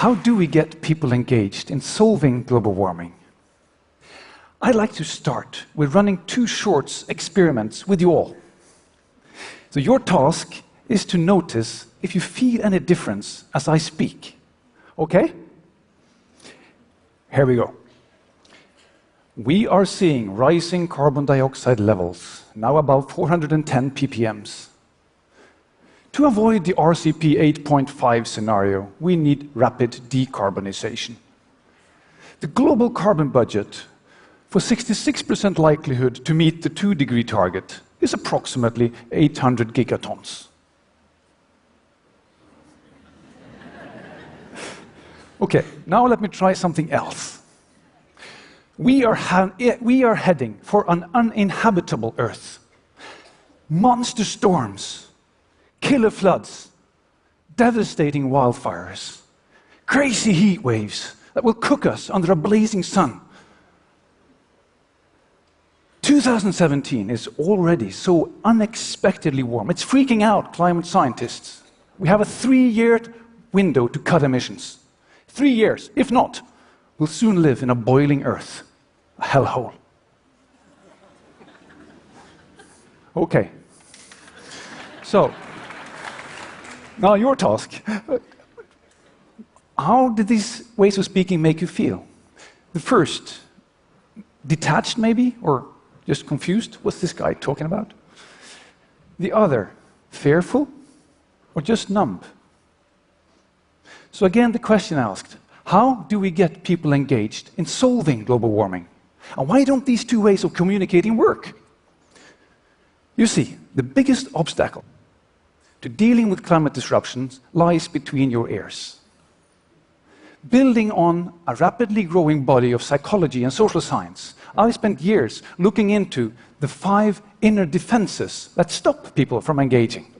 How do we get people engaged in solving global warming? I'd like to start with running 2 short experiments with you all. So your task is to notice if you feel any difference as I speak. Okay? Here we go. We are seeing rising carbon dioxide levels, now above 410 ppms. To avoid the RCP 8.5 scenario, we need rapid decarbonization. The global carbon budget for 66% likelihood to meet the 2-degree target is approximately 800 gigatons. Okay, now let me try something else. We are heading for an uninhabitable Earth. Monster storms, killer floods, devastating wildfires, crazy heat waves that will cook us under a blazing sun. 2017 is already so unexpectedly warm. It's freaking out climate scientists. We have a 3-year window to cut emissions. 3 years. If not, we'll soon live in a boiling Earth, a hellhole. Okay. So, now your task. How did these ways of speaking make you feel? The first, detached maybe, or just confused? What's this guy talking about? The other, fearful, or just numb? So again, the question asked, how do we get people engaged in solving global warming? And why don't these 2 ways of communicating work? You see, the biggest obstacle to dealing with climate disruptions lies between your ears. Building on a rapidly growing body of psychology and social science, I spent years looking into the 5 inner defenses that stop people from engaging.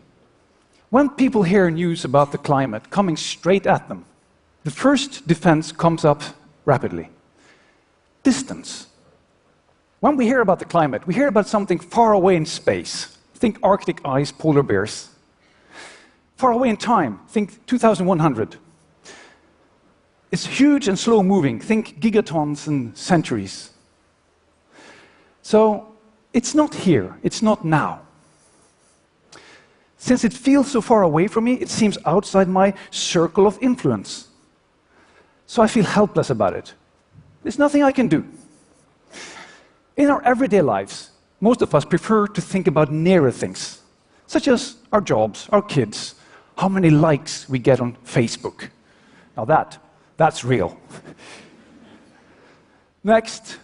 When people hear news about the climate coming straight at them, the first defense comes up rapidly. Distance. When we hear about the climate, we hear about something far away in space. Think Arctic ice, polar bears. Far away in time, think 2100. It's huge and slow moving. Think gigatons and centuries. So it's not here, it's not now. Since it feels so far away from me, it seems outside my circle of influence. So I feel helpless about it. There's nothing I can do. In our everyday lives, most of us prefer to think about nearer things, such as our jobs, our kids, how many likes we get on Facebook. Now that's real. Next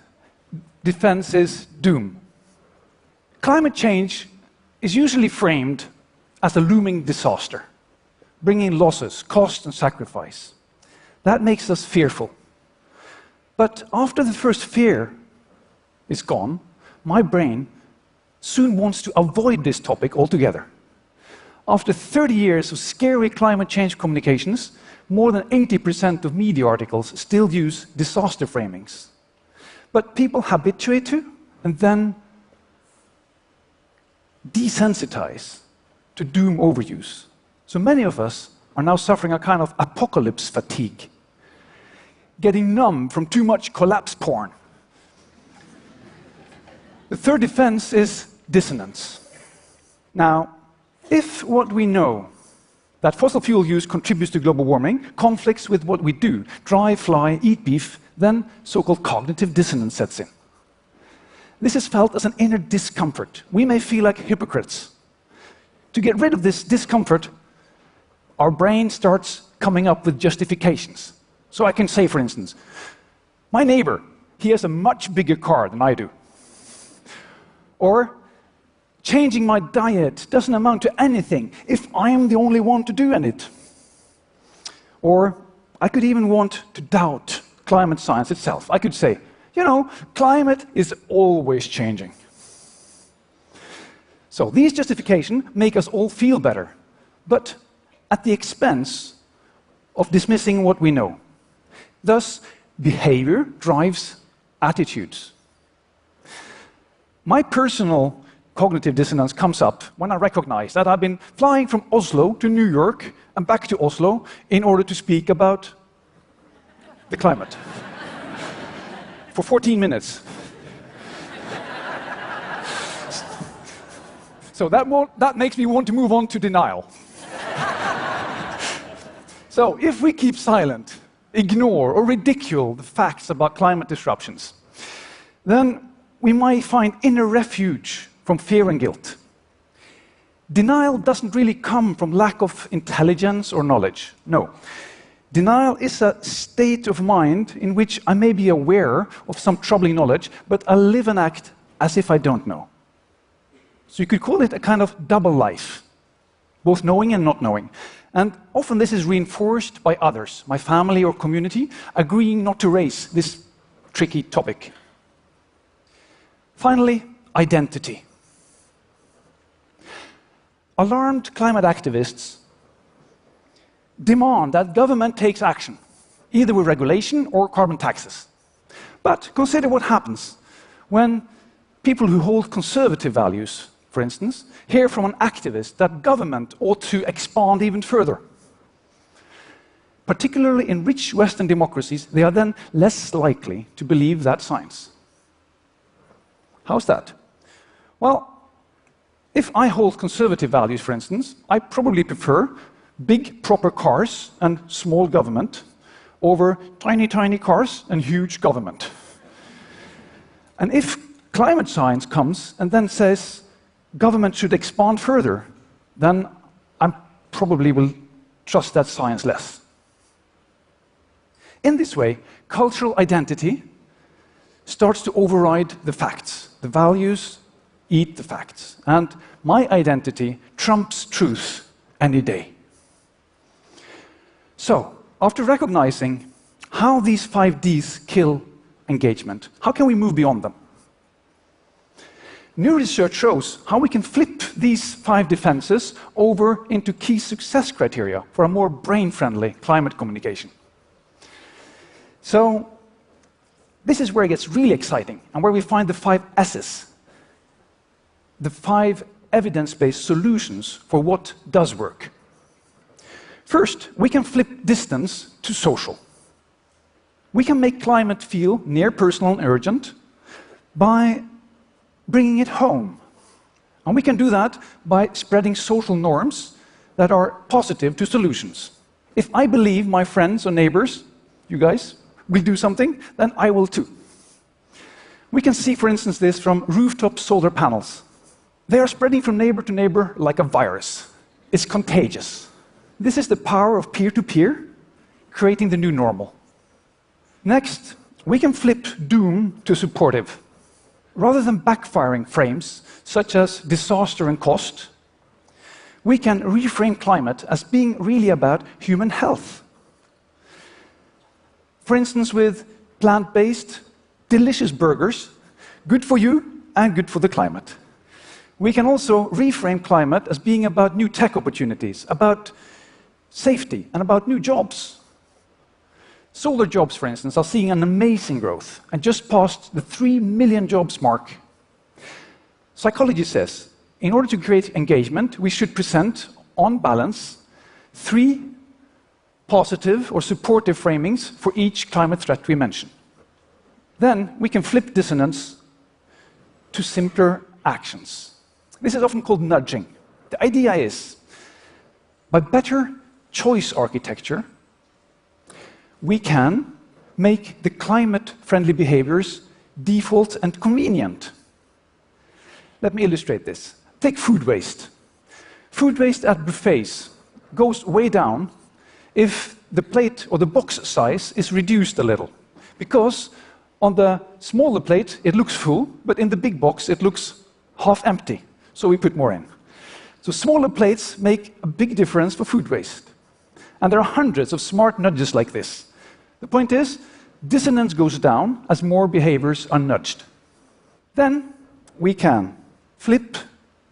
defense is doom. Climate change is usually framed as a looming disaster, bringing losses, cost, and sacrifice. That makes us fearful. But after the first fear is gone, my brain soon wants to avoid this topic altogether. After 30 years of scary climate change communications, more than 80% of media articles still use disaster framings. But people habituate to and then desensitize to doom overuse. So many of us are now suffering a kind of apocalypse fatigue, getting numb from too much collapse porn. The third defense is dissonance. Now, if what we know, that fossil fuel use contributes to global warming, conflicts with what we do, drive, fly, eat beef, then so-called cognitive dissonance sets in. This is felt as an inner discomfort. We may feel like hypocrites. To get rid of this discomfort, our brain starts coming up with justifications. So I can say, for instance, my neighbor, he has a much bigger car than I do. Or, changing my diet doesn't amount to anything if I'm the only one to do it. Or, I could even want to doubt climate science itself. I could say, you know, climate is always changing. So these justifications make us all feel better, but at the expense of dismissing what we know. Thus, behavior drives attitudes. My personal cognitive dissonance comes up when I recognize that I've been flying from Oslo to New York and back to Oslo in order to speak about the climate. For 14 minutes. So that makes me want to move on to denial. So if we keep silent, ignore or ridicule the facts about climate disruptions, then we might find inner refuge from fear and guilt. Denial doesn't really come from lack of intelligence or knowledge. No. Denial is a state of mind in which I may be aware of some troubling knowledge, but I live and act as if I don't know. So you could call it a kind of double life, both knowing and not knowing. And often this is reinforced by others, my family or community, agreeing not to raise this tricky topic. Finally, identity. Alarmed climate activists demand that government takes action, either with regulation or carbon taxes. But consider what happens when people who hold conservative values, for instance, hear from an activist that government ought to expand even further. Particularly in rich Western democracies, they are then less likely to believe that science. How's that? Well, if I hold conservative values, for instance, I probably prefer big, proper cars and small government over tiny, tiny cars and huge government. And if climate science comes and then says government should expand further, then I probably will trust that science less. In this way, cultural identity starts to override the facts. The values eat the facts. And my identity trumps truth any day. So, after recognizing how these 5 Ds kill engagement, how can we move beyond them? New research shows how we can flip these 5 defenses over into key success criteria for a more brain-friendly climate communication. So, this is where it gets really exciting and where we find the 5 S's, the 5 evidence-based solutions for what does work. First, we can flip distance to social. We can make climate feel near personal and urgent by bringing it home. And we can do that by spreading social norms that are positive to solutions. If I believe my friends or neighbors, you guys, will do something, then I will too. We can see, for instance, this from rooftop solar panels. They are spreading from neighbor to neighbor like a virus. It's contagious. This is the power of peer-to-peer, creating the new normal. Next, we can flip doom to supportive. Rather than backfiring frames, such as disaster and cost, we can reframe climate as being really about human health. For instance, with plant-based, delicious burgers, good for you and good for the climate. We can also reframe climate as being about new tech opportunities, about safety, and about new jobs. Solar jobs, for instance, are seeing an amazing growth and just passed the 3 million jobs mark. Psychology says, in order to create engagement, we should present, on balance, 3 positive or supportive framings for each climate threat we mention. Then we can flip dissonance to simpler actions. This is often called nudging. The idea is, by better choice architecture, we can make the climate-friendly behaviors default and convenient. Let me illustrate this. Take food waste. Food waste at buffets goes way down if the plate or the box size is reduced a little. Because on the smaller plate, it looks full, but in the big box, it looks half empty. So we put more in. So smaller plates make a big difference for food waste. And there are hundreds of smart nudges like this. The point is, dissonance goes down as more behaviors are nudged. Then we can flip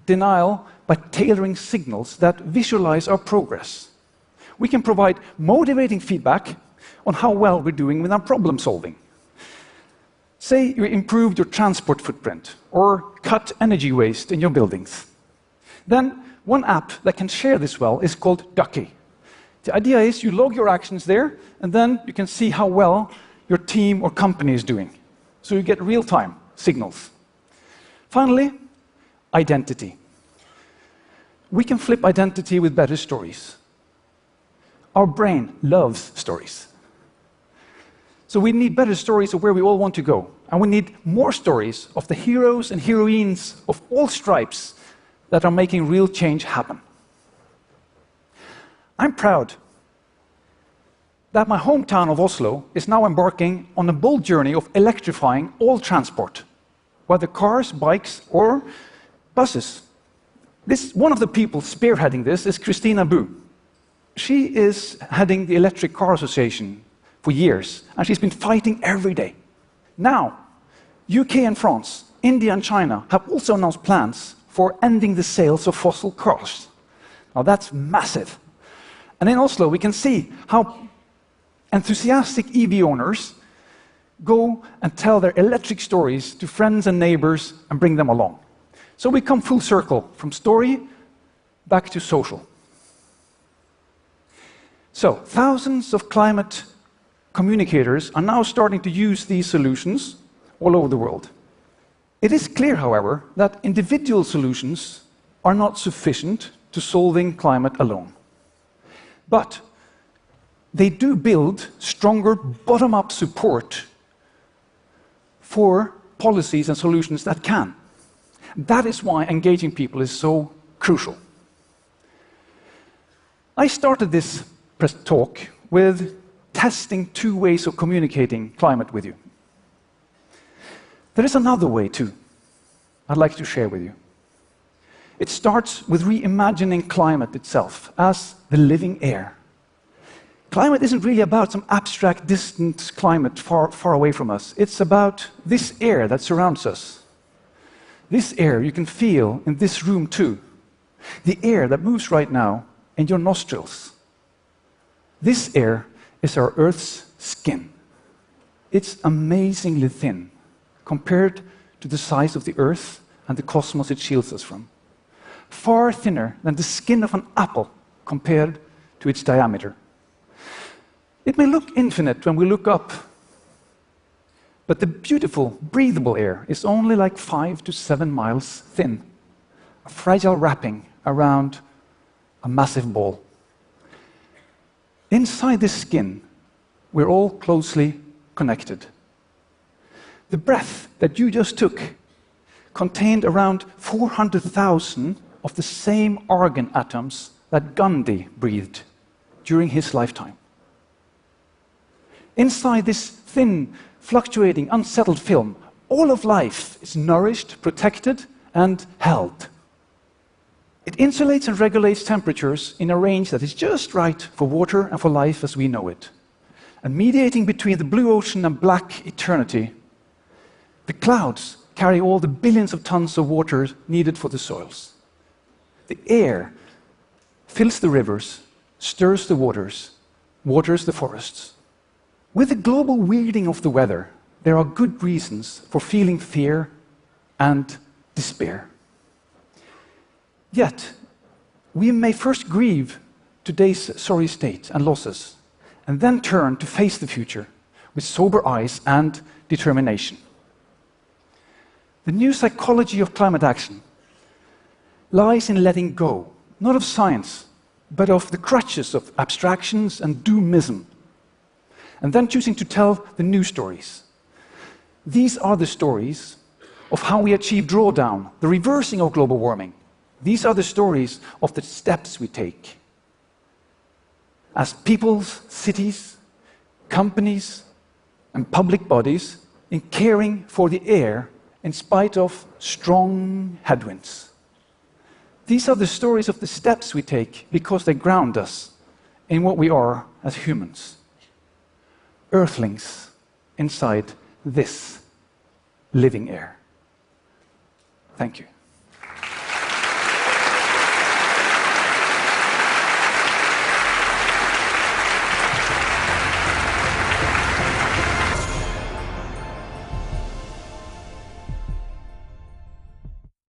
denial by tailoring signals that visualize our progress. We can provide motivating feedback on how well we're doing with our problem solving. Say you improved your transport footprint or cut energy waste in your buildings. Then one app that can share this well is called Ducky. The idea is you log your actions there, and then you can see how well your team or company is doing. So you get real-time signals. Finally, identity. We can flip identity with better stories. Our brain loves stories. So we need better stories of where we all want to go. And we need more stories of the heroes and heroines of all stripes that are making real change happen. I'm proud that my hometown of Oslo is now embarking on a bold journey of electrifying all transport, whether cars, bikes, or buses. One of the people spearheading this is Christina Bu. She is heading the Electric Car Association for years, and she's been fighting every day. Now, UK and France, India and China have also announced plans for ending the sales of fossil cars. Now that's massive. And in Oslo, we can see how enthusiastic EV owners go and tell their electric stories to friends and neighbors and bring them along. So we come full circle from story back to social. So thousands of climate communicators are now starting to use these solutions all over the world. It is clear, however, that individual solutions are not sufficient to solving climate alone. But they do build stronger bottom-up support for policies and solutions that can. That is why engaging people is so crucial. I started this talk with testing 2 ways of communicating climate with you. There is another way too I'd like to share with you. It starts with reimagining climate itself as the living air. Climate isn't really about some abstract, distant climate far away from us. It's about this air that surrounds us. This air you can feel in this room too. The air that moves right now in your nostrils. This air is our Earth's skin. It's amazingly thin compared to the size of the Earth and the cosmos it shields us from. Far thinner than the skin of an apple compared to its diameter. It may look infinite when we look up, but the beautiful, breathable air is only like 5 to 7 miles thin, a fragile wrapping around a massive ball. Inside this skin, we're all closely connected. The breath that you just took contained around 400,000 of the same argon atoms that Gandhi breathed during his lifetime. Inside this thin, fluctuating, unsettled film, all of life is nourished, protected, and held. It insulates and regulates temperatures in a range that is just right for water and for life as we know it. And mediating between the blue ocean and black eternity, the clouds carry all the billions of tons of water needed for the soils. The air fills the rivers, stirs the waters, waters the forests. With the global weirding of the weather, there are good reasons for feeling fear and despair. Yet, we may first grieve today's sorry state and losses, and then turn to face the future with sober eyes and determination. The new psychology of climate action lies in letting go, not of science, but of the crutches of abstractions and doomism, and then choosing to tell the new stories. These are the stories of how we achieve drawdown, the reversing of global warming. These are the stories of the steps we take as peoples, cities, companies, and public bodies in caring for the air in spite of strong headwinds. These are the stories of the steps we take because they ground us in what we are as humans. Earthlings inside this living air. Thank you.